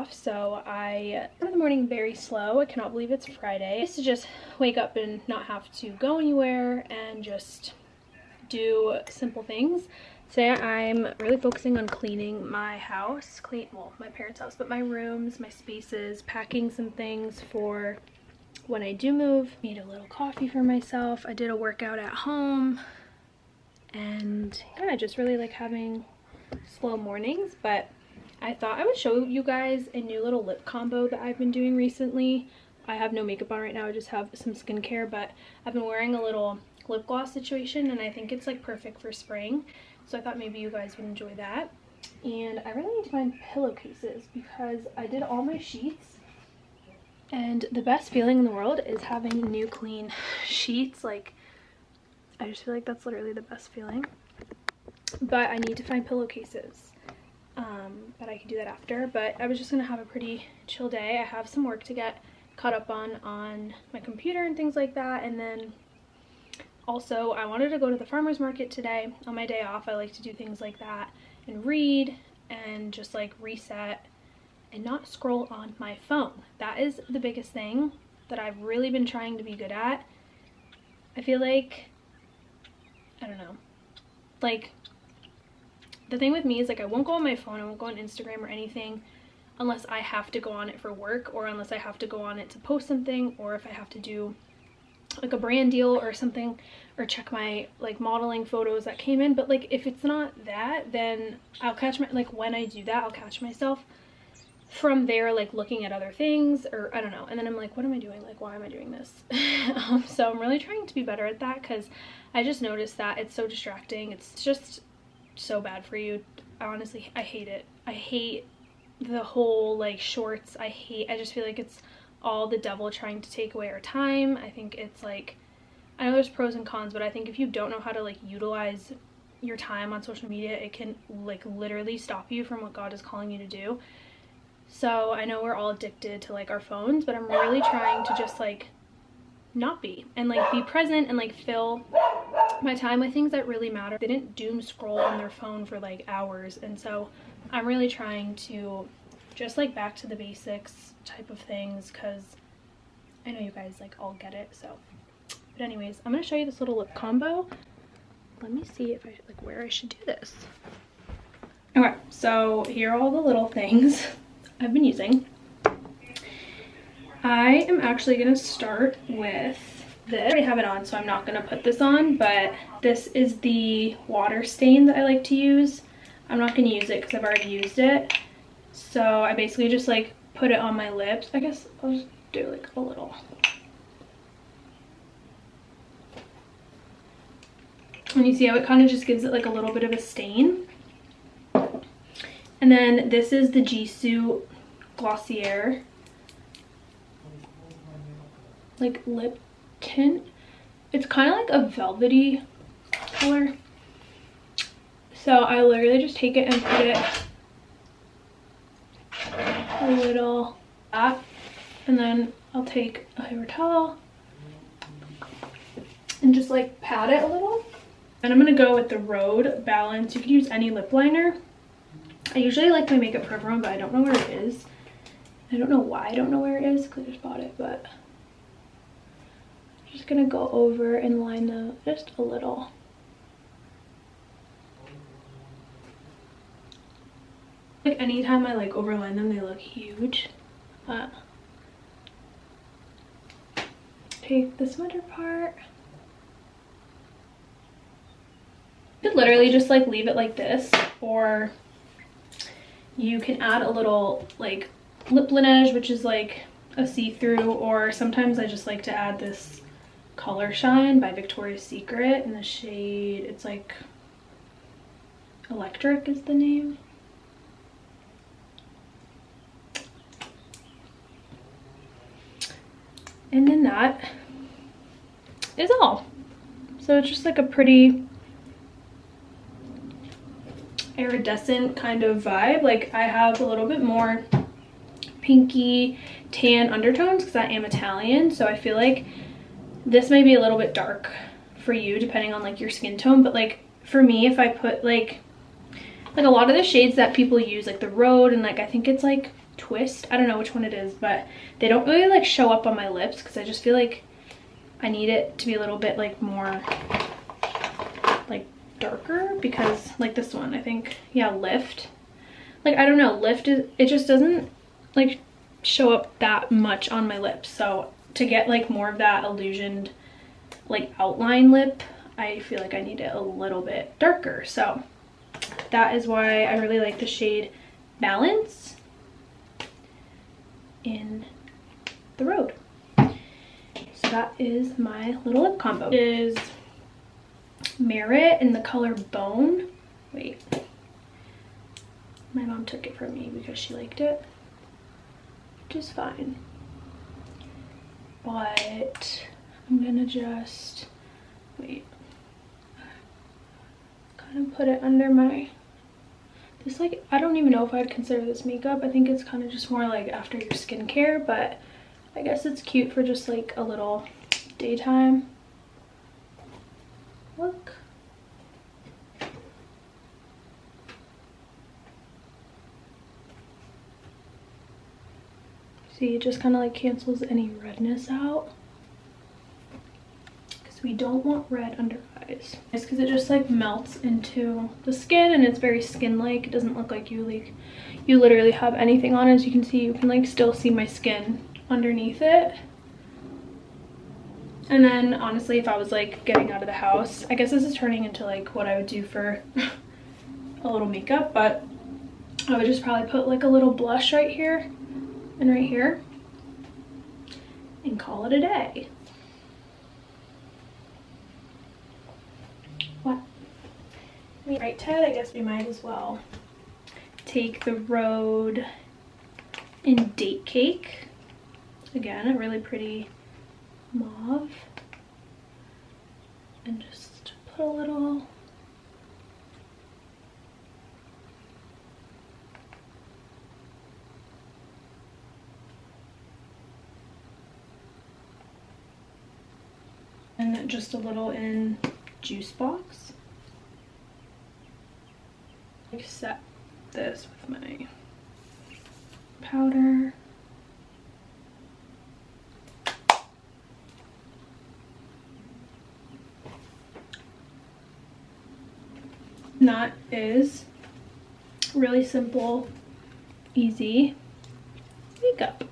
off, so I started the morning very slow. I cannot believe it's Friday. I used to just wake up and not have to go anywhere and just do simple things. Today I'm really focusing on cleaning my house, well, my parents' house, but my rooms, my spaces, packing some things for when I do move. Made a little coffee for myself. I did a workout at home, and yeah, I just really like having slow mornings. But I thought I would show you guys a new little lip combo that I've been doing recently. I have no makeup on right now, I just have some skincare, but I've been wearing a little lip gloss situation, and I think it's like perfect for spring, so I thought maybe you guys would enjoy that. And I really need to find pillowcases because I did all my sheets, and the best feeling in the world is having new clean sheets. Like, I just feel like that's literally the best feeling. But I need to find pillowcases, but I can do that after. But I was just gonna have a pretty chill day. I have some work to get caught up on my computer and things like that, and then also I wanted to go to the farmer's market today on my day off. I like to do things like that and read and just like reset and not scroll on my phone. That is the biggest thing that I've really been trying to be good at. I feel like, I don't know, like the thing with me is like I won't go on my phone, I won't go on Instagram or anything unless I have to go on it for work, or unless I have to go on it to post something, or if I have to do like a brand deal or something, or check my like modeling photos that came in. But like if it's not that, then I'll catch my, like when I do that, I'll catch myself from there like looking at other things, or I don't know, and then I'm like, what am I doing? Like, why am I doing this? So I'm really trying to be better at that, because I just noticed that it's so distracting. It's just so bad for you. Honestly, I hate it. I hate the whole like shorts. I just feel like it's all the devil trying to take away our time. I think it's like, I know there's pros and cons, but I think if you don't know how to like utilize your time on social media, it can like literally stop you from what God is calling you to do. So I know we're all addicted to like our phones, but I'm really trying to just like not be, and like be present and like fill my time with things that really matter. They didn't doom scroll on their phone for like hours, and so I'm really trying to just like back to the basics type of things, because I know you guys like all get it. So but anyways, I'm gonna show you this little lip combo. Let me see if I like where I should do this. Okay, so here are all the little things I've been using. I am actually gonna start with this. I already have it on, so I'm not gonna put this on, but this is the water stain that I like to use. I'm not gonna use it because I've already used it. So I basically just like put it on my lips. I guess I'll just do like a little. And you see how it kind of just gives it like a little bit of a stain. And then this is the Jisoo Glossier like lip tint. It's kind of like a velvety color. So I literally just take it and put it a little that, and then I'll take a paper towel and just like pat it a little. And I'm gonna go with the Rhode Balance. You could use any lip liner. I usually like my Makeup Forever one, but I don't know where it is. I don't know why I don't know where it is, because I just bought it, but I'm just gonna go over and line them just a little. Like anytime I like overline them, they look huge. Take the center part. You could literally just like leave it like this, or you can add a little like lip Laneige, which is like a see-through, or sometimes I just like to add this Color Shine by Victoria's Secret in the shade, it's like Electric is the name. And then that is all. So it's just like a pretty iridescent kind of vibe. Like I have a little bit more pinky tan undertones because I am Italian, so I feel like this may be a little bit dark for you depending on like your skin tone, but like for me, if I put like a lot of the shades that people use, like the Rhode, and like I think it's like Twist. I don't know which one it is, but they don't really like show up on my lips because I just feel like I need it to be a little bit like more like darker, because like this one, I think, yeah, Lift. Like, I don't know, Lift is, it just doesn't like show up that much on my lips. So to get like more of that illusioned like outline lip, I feel like I need it a little bit darker. So that is why I really like the shade Balance in The Road. So that is my little lip combo. It is Merit in the color Bone. Wait, my mom took it from me because she liked it, which is fine. But I'm gonna just, wait, kind of put it under my, this like, I don't even know if I'd consider this makeup. I think it's kind of just more like after your skincare, but I guess it's cute for just like a little daytime look. See, it just kind of like cancels any redness out, because we don't want red under eyes. It's because it just like melts into the skin and it's very skin-like. It doesn't look like you literally have anything on. As you can see, you can like still see my skin underneath it. And then honestly, if I was like getting out of the house, I guess this is turning into like what I would do for a little makeup, but I would just probably put like a little blush right here and right here and call it a day. What? Right, Ted, I guess we might as well take The Road in Date Cake. Again, a really pretty mauve, and just put a little and just a little in Juice Box. I set this with my powder. And that is really simple, easy makeup.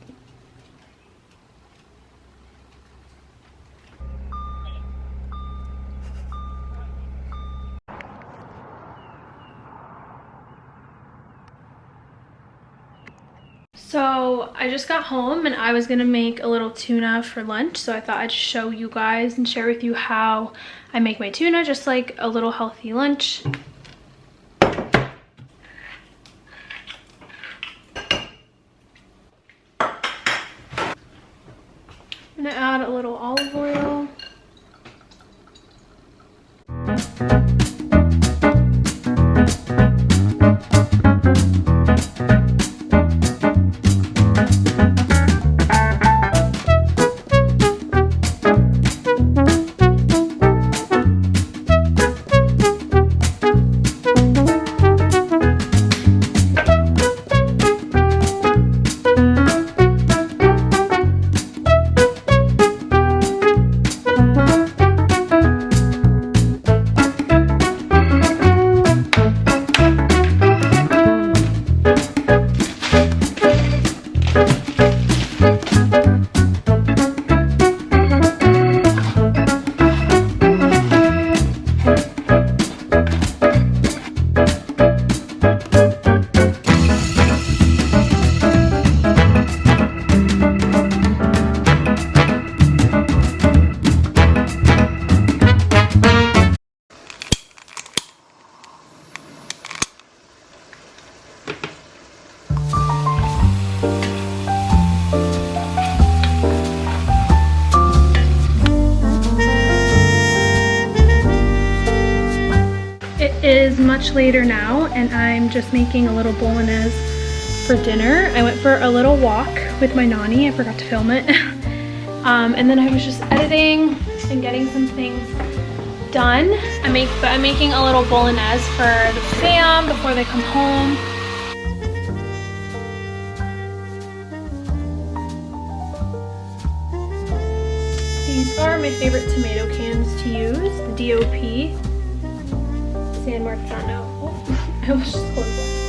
So I just got home and I was gonna make a little tuna for lunch, so I thought I'd show you guys and share with you how I make my tuna, just like a little healthy lunch. I'm gonna add a little olive oil. It is much later now and I'm just making a little bolognese for dinner. I went for a little walk with my nanny. I forgot to film it. And then I was just editing and getting some things done. I'm making a little bolognese for the fam before they come home. These are my favorite tomato cans to use, the DOP San Marzano. Oh, I was just close that.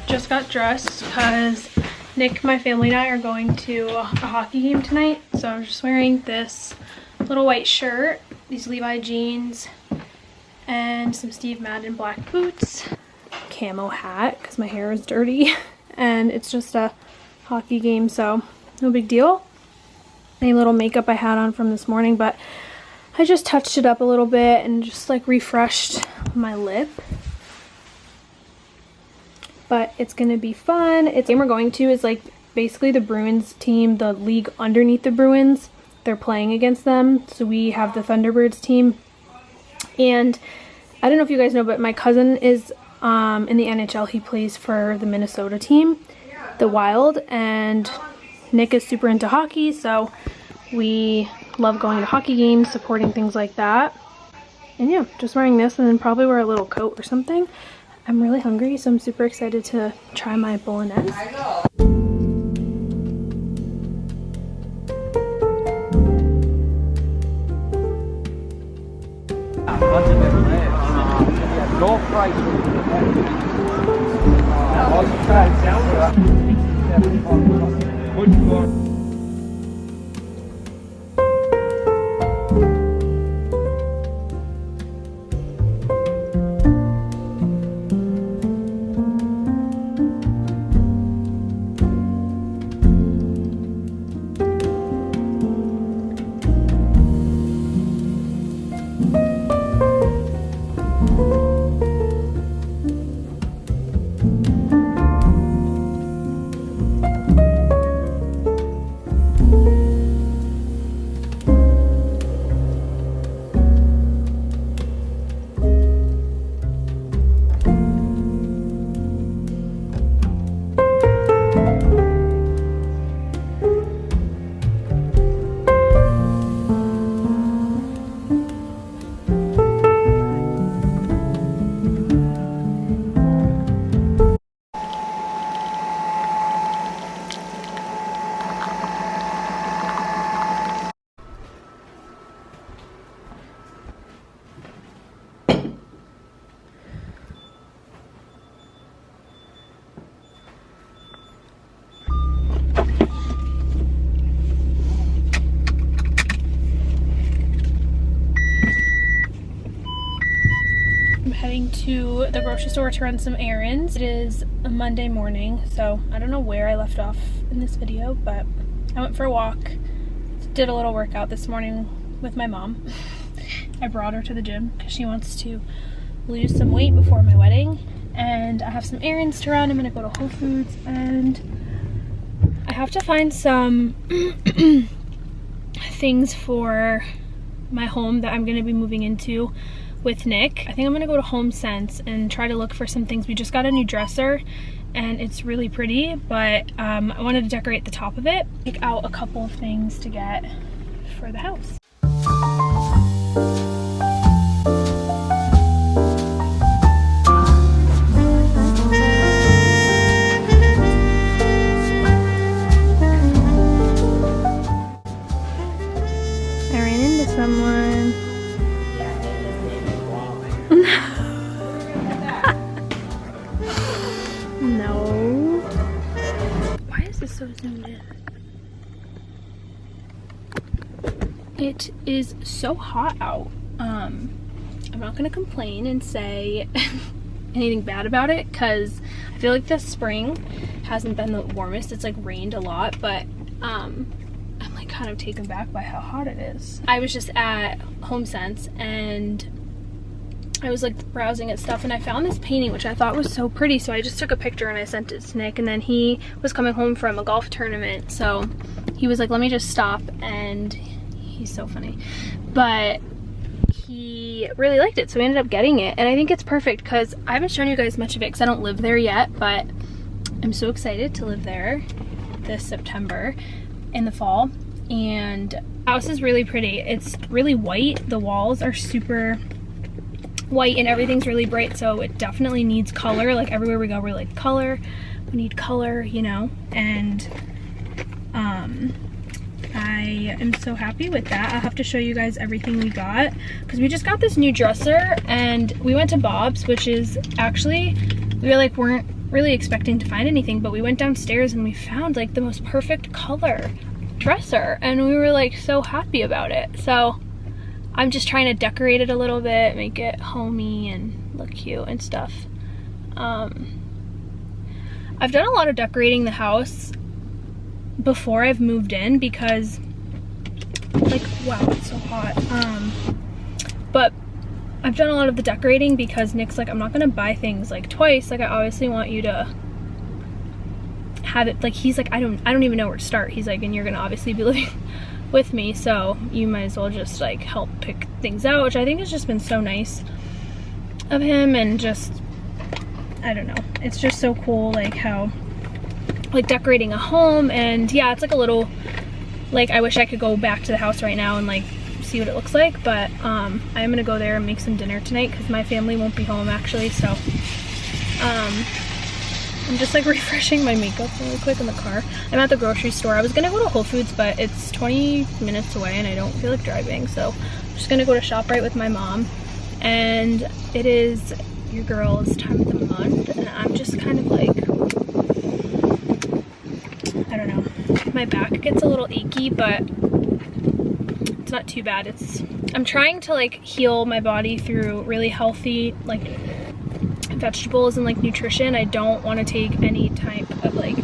Just got dressed because Nick, my family, and I are going to a hockey game tonight. So I'm just wearing this little white shirt, these Levi jeans, and some Steve Madden black boots, camo hat because my hair is dirty, and it's just a hockey game, so no big deal. Any little makeup I had on from this morning, but I just touched it up a little bit and just like refreshed my lip. But it's gonna be fun. The game we're going to is like basically the Bruins team, the league underneath the Bruins. They're playing against them. So we have the Thunderbirds team. And I don't know if you guys know, but my cousin is in the NHL. He plays for the Minnesota team, the Wild. And Nick is super into hockey, so we love going to hockey games, supporting things like that. And yeah, just wearing this and then probably wear a little coat or something. I'm really hungry, so I'm super excited to try my bolognese. To the grocery store to run some errands. It is a Monday morning, so I don't know where I left off in this video, but I went for a walk, did a little workout this morning with my mom. I brought her to the gym because she wants to lose some weight before my wedding, and I have some errands to run. I'm gonna go to Whole Foods and I have to find some things for my home that I'm gonna be moving into with Nick. I think I'm gonna go to HomeSense and try to look for some things. We just got a new dresser and it's really pretty, but I wanted to decorate the top of it. Pick out a couple of things to get for the house. I ran into someone. No. Why is this so zoomed in? It is so hot out. I'm not gonna complain and say anything bad about it, because I feel like this spring hasn't been the warmest. It's like rained a lot, but I'm like kind of taken back by how hot it is. I was just at HomeSense and I was like browsing at stuff, and I found this painting which I thought was so pretty, so I just took a picture and I sent it to Nick, and then he was coming home from a golf tournament, so he was like, let me just stop, and he's so funny. But he really liked it, so we ended up getting it, and I think it's perfect because I haven't shown you guys much of it because I don't live there yet, but I'm so excited to live there this September in the fall. And the house is really pretty. It's really white. The walls are super white and everything's really bright, so it definitely needs color. Like everywhere we go, we're like, color, we need color, you know. And I am so happy with that. I'll have to show you guys everything we got, because we just got this new dresser, and we went to Bob's, which is actually, we weren't really expecting to find anything, but we went downstairs and we found like the most perfect color dresser, and we were like so happy about it. So I'm just trying to decorate it a little bit, make it homey and look cute and stuff. I've done a lot of decorating the house before I've moved in, because like, wow, it's so hot. But I've done a lot of the decorating because Nick's like, I'm not gonna buy things like twice. Like, I obviously want you to have it, like, he's like, I don't even know where to start. He's like, and you're gonna obviously be living with me, so you might as well just like help pick things out, which I think has just been so nice of him. And just, I don't know, it's just so cool, like how, like, decorating a home. And yeah, it's like a little, like, I wish I could go back to the house right now and like see what it looks like, but I'm gonna go there and make some dinner tonight because my family won't be home actually. So I'm just like refreshing my makeup really quick in the car. I'm at the grocery store. I was gonna go to Whole Foods, but it's 20 minutes away and I don't feel like driving, so I'm just gonna go to ShopRite with my mom. And it is your girl's time of the month, and I'm just kind of like, I don't know, my back gets a little achy, but it's not too bad. I'm trying to like heal my body through really healthy like vegetables and like nutrition. I don't want to take any type of like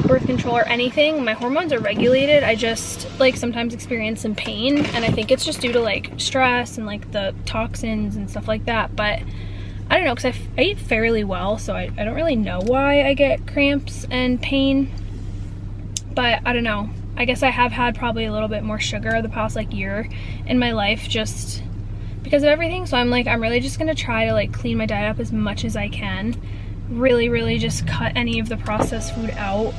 birth control or anything. My hormones are regulated. I just like sometimes experience some pain, and I think it's just due to like stress and like the toxins and stuff like that. But I don't know, because I eat fairly well, so I don't really know why I get cramps and pain. But I don't know, I guess I have had probably a little bit more sugar the past like year in my life just because of everything. So I'm really just gonna try to like clean my diet up as much as I can, really just cut any of the processed food out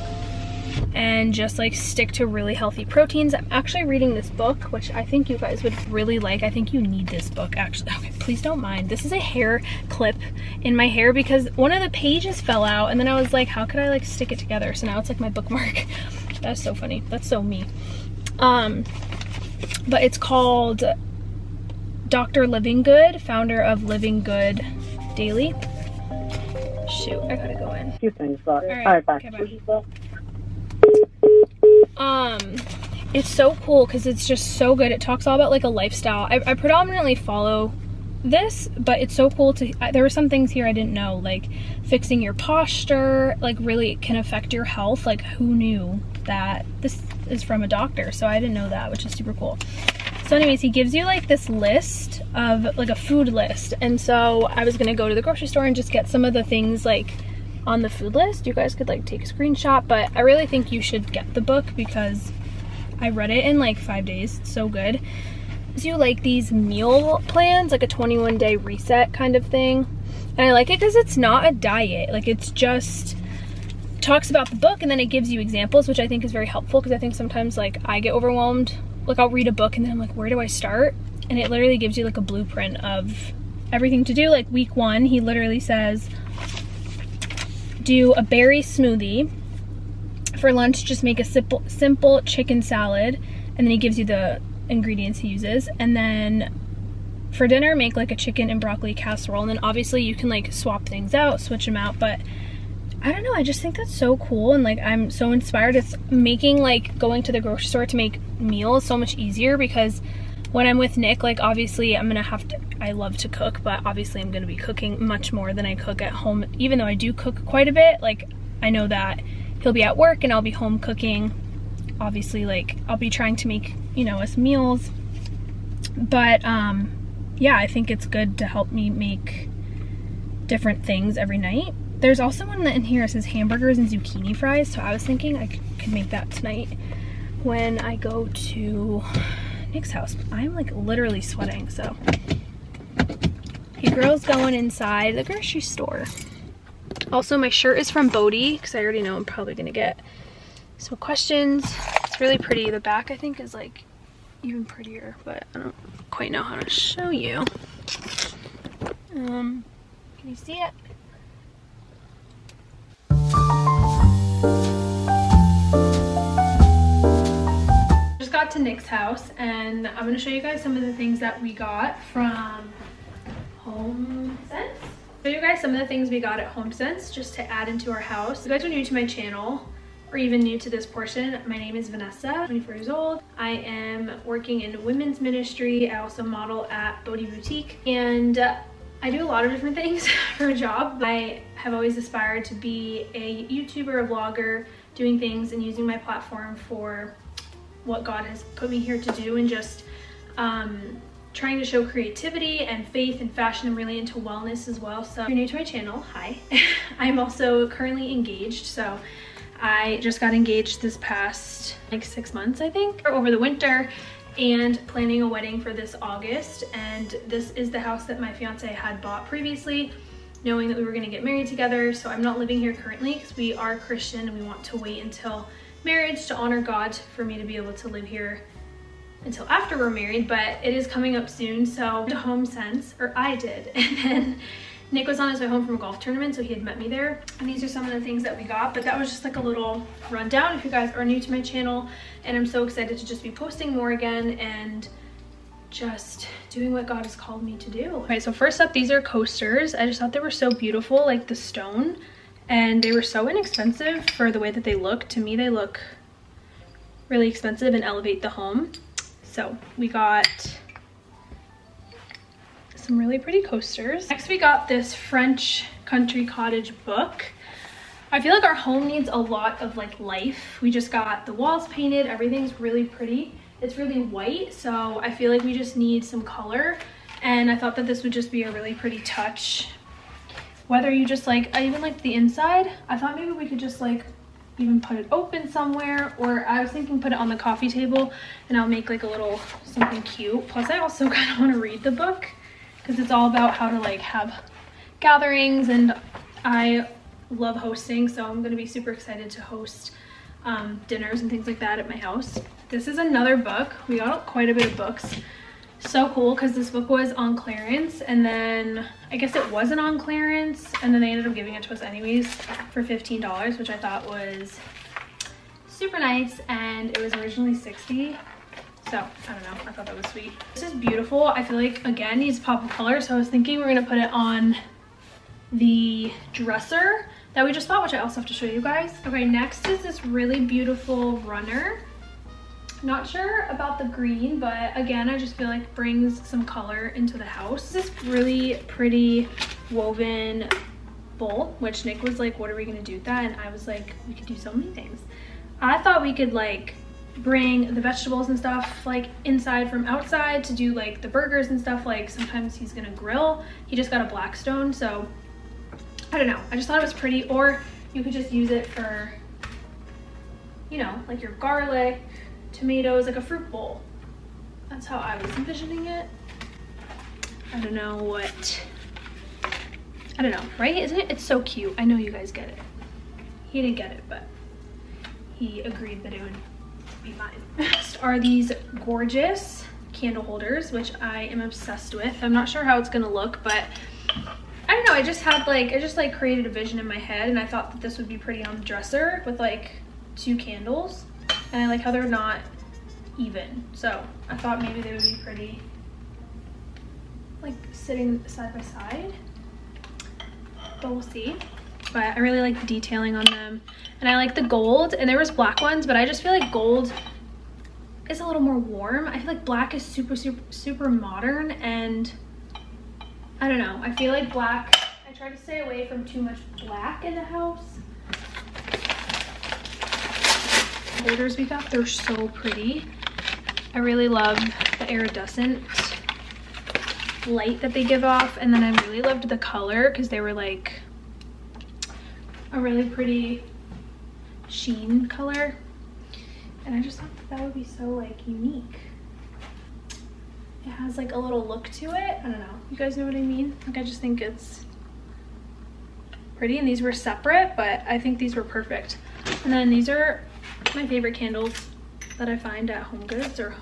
and just like stick to really healthy proteins. I'm actually reading this book, which I think you guys would really like. I think you need this book actually. Okay, please don't mind. This is a hair clip in my hair because one of the pages fell out, and then I was like, how could I like stick it together? So now it's like my bookmark. That's so funny. That's so me. But it's called Dr. Living Good, founder of Living Good Daily. Shoot, I gotta go in. A few things, but all right, bye. Okay, bye. It's so cool because it's just so good. It talks all about like a lifestyle. I predominantly follow this, but it's so cool to, there were some things here I didn't know, like fixing your posture, like really can affect your health. Like, who knew that? This is from a doctor, so I didn't know that, which is super cool. So anyways, he gives you like this list of like a food list, and so I was gonna go to the grocery store and just get some of the things like on the food list. You guys could like take a screenshot, but I really think you should get the book because I read it in like 5 days. It's so good. So you like these meal plans, like a 21-day reset kind of thing, and I like it because it's not a diet. Like, it's just talks about the book, and then it gives you examples, which I think is very helpful because I think sometimes like I get overwhelmed. Like, I'll read a book and then I'm like, where do I start? And it literally gives you like a blueprint of everything to do. Like week 1, he literally says, do a berry smoothie. For lunch, just make a simple chicken salad, and then he gives you the ingredients he uses. And then for dinner, make like a chicken and broccoli casserole, and then obviously you can like swap things out, switch them out, but I don't know, I just think that's so cool, and like I'm so inspired. It's making like going to the grocery store to make meals so much easier, because when I'm with Nick, like obviously I'm gonna have to, I love to cook, but obviously I'm gonna be cooking much more than I cook at home. Even though I do cook quite a bit, like I know that he'll be at work and I'll be home cooking. Obviously, like I'll be trying to make, you know, us meals. But yeah, I think it's good to help me make different things every night. There's also one that in here says hamburgers and zucchini fries, so I was thinking I could make that tonight when I go to Nick's house. I'm like literally sweating, so. Hey, girl's going inside the grocery store. Also, my shirt is from Bodhi, because I already know I'm probably gonna get some questions. It's really pretty. The back I think is like even prettier, but I don't quite know how to show you. Can you see it? Just got to Nick's house, and I'm going to show you guys some of the things that we got from HomeSense. Show you guys some of the things we got at HomeSense just to add into our house. If you guys are new to my channel, or even new to this portion, my name is Vanessa, 24 years old. I am working in women's ministry. I also model at Bodhi Boutique, and I do a lot of different things for a job. I have always aspired to be a YouTuber, a vlogger, doing things and using my platform for what God has put me here to do, and just trying to show creativity and faith and fashion. I'm really into wellness as well. So if you're new to my channel, hi. I'm also currently engaged, so I just got engaged this past like 6 months, I think, over the winter, and planning a wedding for this August. And this is the house that my fiance had bought previously, knowing that we were gonna get married together. So I'm not living here currently because we are Christian and we want to wait until marriage to honor God for me to be able to live here until after we're married, but it is coming up soon. So to HomeSense, or I did, and then Nick was on his way home from a golf tournament, so he had met me there. And these are some of the things that we got, but that was just like a little rundown if you guys are new to my channel. And I'm so excited to just be posting more again and just doing what God has called me to do. Okay, so first up, these are coasters. I just thought they were so beautiful, like the stone, and they were so inexpensive for the way that they look. To me, they look really expensive and elevate the home. So we got some really pretty coasters. Next we got this French country cottage book. I feel like our home needs a lot of like life. We just got the walls painted, everything's really pretty. It's really white, so I feel like we just need some color, and I thought that this would just be a really pretty touch. Whether you just like, I even liked the inside. I thought maybe we could just like even put it open somewhere, or I was thinking put it on the coffee table and I'll make like a little something cute. Plus I also kind of want to read the book because it's all about how to like have gatherings, and I love hosting, so I'm going to be super excited to host dinners and things like that at my house. This is another book. We got quite a bit of books. So cool, because this book was on clearance, and then I guess it wasn't on clearance, and then they ended up giving it to us anyways for $15, which I thought was super nice, and it was originally $60. So I don't know, I thought that was sweet. This is beautiful. I feel like again needs pop of color, so I was thinking we're gonna put it on the dresser that we just bought, which I also have to show you guys. Okay, next is this really beautiful runner. Not sure about the green, but again, I just feel like brings some color into the house. This really pretty woven bowl, which Nick was like, what are we gonna do with that? And I was like, we could do so many things. I thought we could like bring the vegetables and stuff like inside from outside to do like the burgers and stuff. Like sometimes he's gonna grill. He just got a Blackstone, so I don't know. I just thought it was pretty. Or you could just use it for, you know, like your garlic, tomatoes, like a fruit bowl. That's how I was envisioning it. I don't know what, I don't know, right? Isn't it? It's so cute. I know you guys get it. He didn't get it, but he agreed that it would be fine. Next are these gorgeous candle holders, which I am obsessed with. I'm not sure how it's gonna look, but I don't know. I just had like, I just like created a vision in my head, and I thought that this would be pretty on the dresser with like 2 candles. And I like how they're not even. So I thought maybe they would be pretty like sitting side by side, but we'll see. but I really like the detailing on them. And I like the gold, and there was black ones, but I just feel like gold is a little more warm. I feel like black is super modern, and I don't know. I feel like black, I try to stay away from too much black in the house. Holders we got, they're so pretty. I really love the iridescent light that they give off, and then I really loved the color because they were like a really pretty sheen color, and I just thought that would be so like unique. It has like a little look to it. I don't know, you guys know what I mean? Like, I just think it's pretty, and these were separate, but I think these were perfect. And then these are my favorite candles that I find at HomeGoods or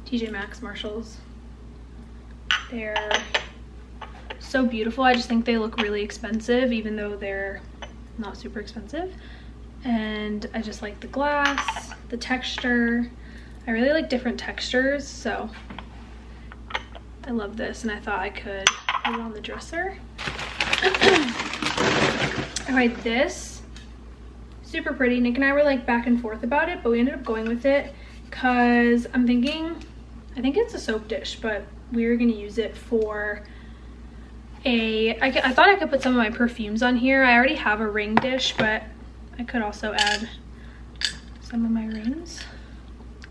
TJ Maxx, Marshalls. They're so beautiful. I just think they look really expensive, even though they're not super expensive. And I just like the glass, the texture. I really like different textures, so I love this, and I thought I could put it on the dresser. All right, this, super pretty. Nick and I were like back and forth about it, but we ended up going with it because I'm thinking, I think it's a soap dish, but we're gonna use it for I thought I could put some of my perfumes on here. I already have a ring dish, but I could also add some of my rings.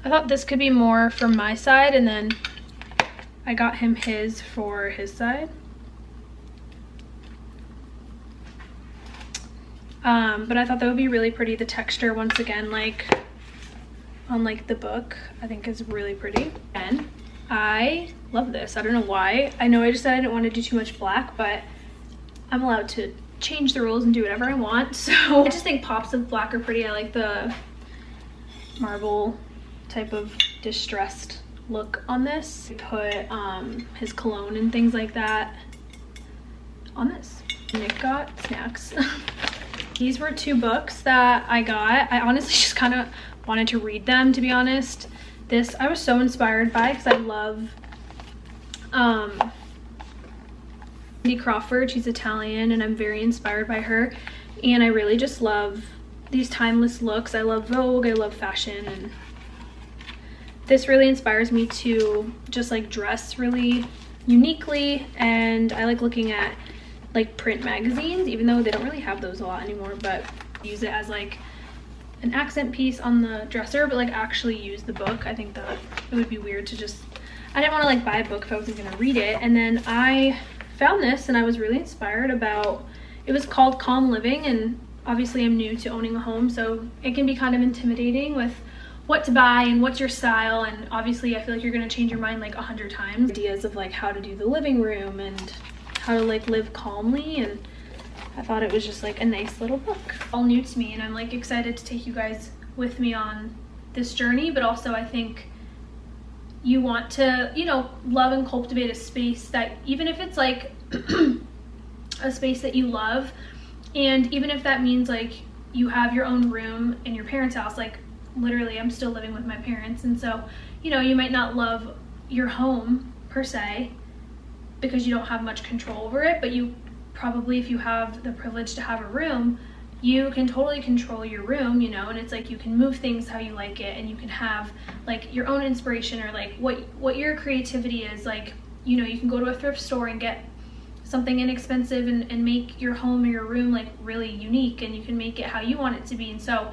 I thought this could be more for my side, and then I got him his for his side. But I thought that would be really pretty. The texture, once again, like on like the book, I think is really pretty. And I love this. I don't know why. I know I just said I didn't want to do too much black, but I'm allowed to change the rules and do whatever I want. So I just think pops of black are pretty. I like the marble type of distressed look on this. Put his cologne and things like that on this. Nick got snacks. These were 2 books that I got. I honestly just kind of wanted to read them, to be honest. This I was so inspired by because I love Cindy Crawford. She's Italian, and I'm very inspired by her, and I really just love these timeless looks. I love Vogue, I love fashion, and this really inspires me to just like dress really uniquely. And I like looking at like print magazines, even though they don't really have those a lot anymore, but use it as like an accent piece on the dresser, but like actually use the book. I think that it would be weird to just, I didn't want to like buy a book if I wasn't gonna read it. And then I found this and I was really inspired about, it was called Calm Living, and obviously I'm new to owning a home, so it can be kind of intimidating with what to buy and what's your style, and obviously I feel like you're gonna change your mind like 100 times. Ideas of like how to do the living room and how to like live calmly, and I thought it was just like a nice little book. All new to me, and I'm like excited to take you guys with me on this journey, but also I think you want to, you know, love and cultivate a space that, even if it's like a space that you love, and even if that means like you have your own room in your parents' house, like literally I'm still living with my parents, and so, you know, you might not love your home per se because you don't have much control over it, but you probably, if you have the privilege to have a room, you can totally control your room, you know, and it's like you can move things how you like it, and you can have like your own inspiration, or like what your creativity is. Like, you know, you can go to a thrift store and get something inexpensive and make your home or your room like really unique, and you can make it how you want it to be. And so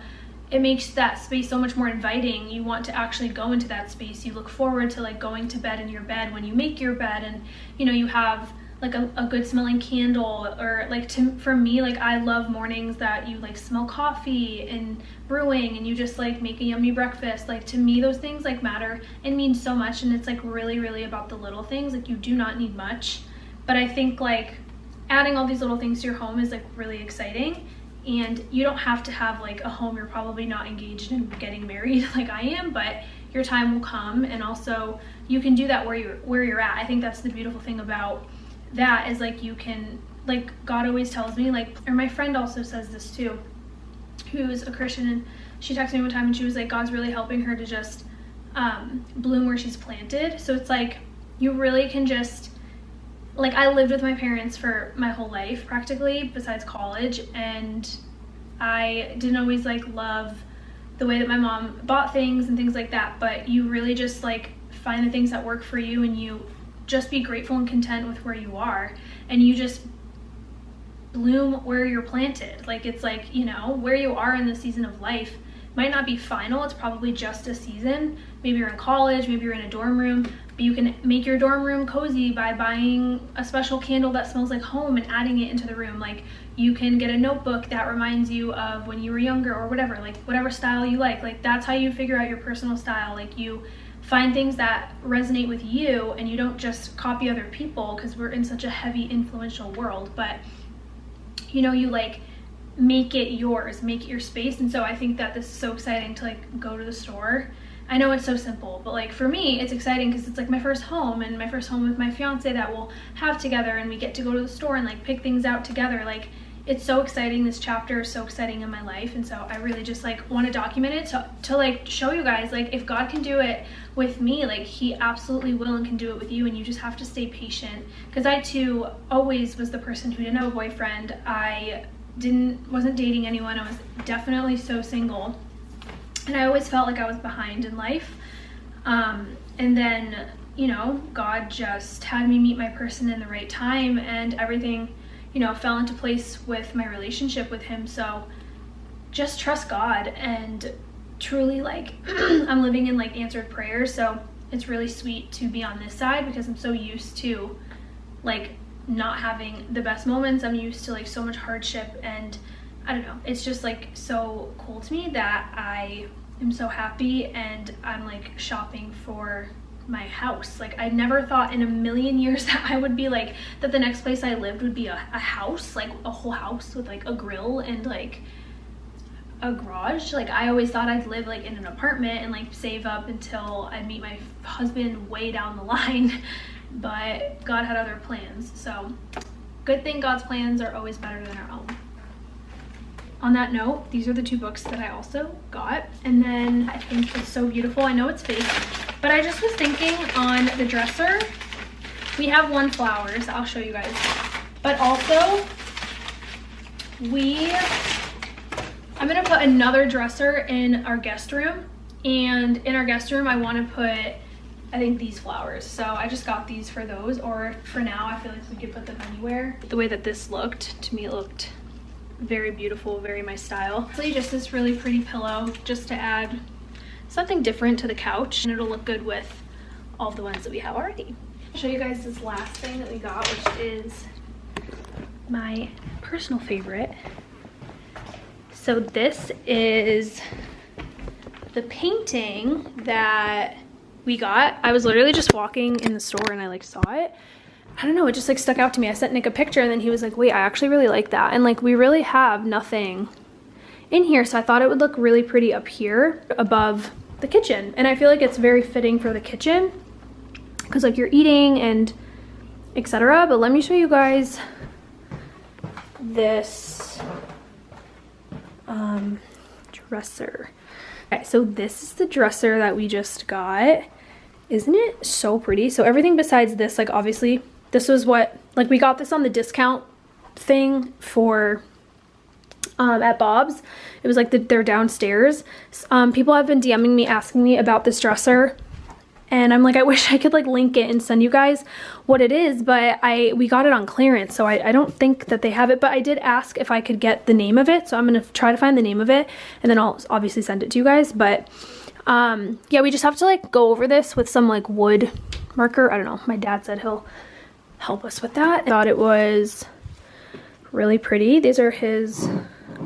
it makes that space so much more inviting. You want to actually go into that space. You look forward to like going to bed in your bed when you make your bed, and you know, you have like a good smelling candle, or like for me, like I love mornings that you like smell coffee and brewing, and you just like make a yummy breakfast. Like to me, those things like matter and mean so much, and it's like really about the little things. Like you do not need much, but I think like adding all these little things to your home is like really exciting. And you don't have to have like a home. You're probably not engaged in getting married like I am, but your time will come, and also you can do that where you're at. I think that's the beautiful thing about that, is like you can, like God always tells me, like, or my friend also says this too, who's a Christian, and she texted me one time and she was like, God's really helping her to just bloom where she's planted. So it's like you really can just like I lived with my parents for my whole life practically, besides college, and I didn't always like love the way that my mom bought things and things like that, but you really just like find the things that work for you, and you just be grateful and content with where you are, and you just bloom where you're planted. Like, it's like, you know, where you are in the season of life might not be final, it's probably just a season. Maybe you're in college, maybe you're in a dorm room, but you can make your dorm room cozy by buying a special candle that smells like home and adding it into the room. Like, you can get a notebook that reminds you of when you were younger, or whatever, like whatever style you like that's how you figure out your personal style. Like, you find things that resonate with you, and you don't just copy other people, because we're in such a heavy influential world, but you know, you like make it yours, make it your space. And so I think that this is so exciting to like go to the store. I know it's so simple, but like for me it's exciting because it's like my first home, and my first home with my fiance that we'll have together, and we get to go to the store and like pick things out together. Like, it's so exciting. This chapter is so exciting in my life, and so I really just like want to document it to like show you guys, like, if God can do it with me, like he absolutely will and can do it with you. And you just have to stay patient, because I too always was the person who didn't have a boyfriend. I wasn't dating anyone. I was definitely so single, and I always felt like I was behind in life. And then, you know, God just had me meet my person in the right time, and everything, you know, fell into place with my relationship with him. So just trust God, and truly, like, I'm living in like answered prayers. So it's really sweet to be on this side, because I'm so used to like not having the best moments. I'm used to like so much hardship, and I don't know, it's just like so cool to me that I am so happy, and I'm like shopping for my house. Like, I never thought in a million years that I would be like, that the next place I lived would be a house, like a whole house with like a grill and like a garage. Like, I always thought I'd live like in an apartment and like save up until I meet my husband way down the line. But God had other plans, so good thing God's plans are always better than our own. On that note, these are the two books that I also got, and then I think it's so beautiful. I know it's fake, but I just was thinking on the dresser, we have one flowers, I'll show you guys, but also I'm gonna put another dresser in our guest room, and in our guest room I want to put, I think, these flowers. So I just got these for those, or for now I feel like we could put them anywhere. The way that this looked, to me it looked very beautiful, very my style. So just this really pretty pillow, just to add something different to the couch, and it'll look good with all the ones that we have already. I'll show you guys this last thing that we got, which is my personal favorite. So this is the painting that we got. I was literally just walking in the store and I like saw it. I don't know, it just like stuck out to me. I sent Nick a picture, and then he was like, wait, I actually really like that. And like, we really have nothing in here, so I thought it would look really pretty up here above the kitchen. And I feel like it's very fitting for the kitchen, because like you're eating and etc. But let me show you guys this dresser. Okay, so this is the dresser that we just got. Isn't it so pretty? So everything besides this, like obviously this was what, like we got this on the discount thing for at Bob's. It was like they're downstairs. People have been DMing me asking me about this dresser, and I'm like, I wish I could like link it and send you guys what it is, but we got it on clearance, so I don't think that they have it. But I did ask if I could get the name of it, so I'm gonna try to find the name of it, and then I'll obviously send it to you guys. But yeah, we just have to like go over this with some like wood marker. I don't know, my dad said he'll help us with that. I thought it was really pretty. These are his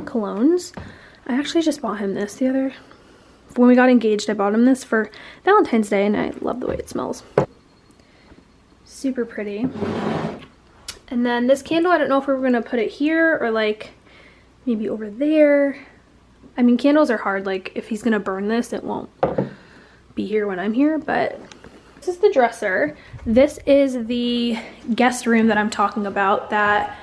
colognes. I actually just bought him this when we got engaged. I bought him this for Valentine's Day, and I love the way it smells. Super pretty. And then this candle, I don't know if we're gonna put it here or like maybe over there. I mean, candles are hard. Like if he's gonna burn this, it won't be here when I'm here. But this is the dresser. This is the guest room that I'm talking about, that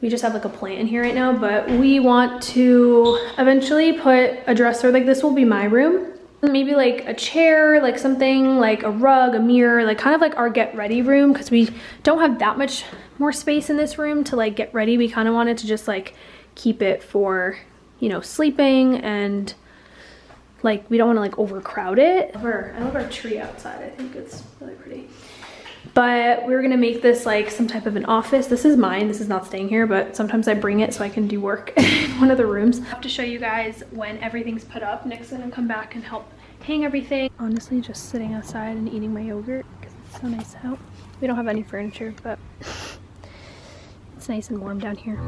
we just have like a plant in here right now, but we want to eventually put a dresser. Like this will be my room, Maybe like a chair, like something like a rug, a mirror, like kind of like our get ready room, because we don't have that much more space in this room to like get ready. We kind of wanted to just like keep it for, you know, sleeping, and like we don't want to like overcrowd it. I love our tree outside. I think it's really pretty. But we're gonna make this like some type of an office. This is mine, this is not staying here, but sometimes I bring it so I can do work in one of the rooms. I have to show you guys when everything's put up. Nick's gonna come back and help hang everything. Honestly, just sitting outside and eating my yogurt because it's so nice out. We don't have any furniture, but it's nice and warm down here.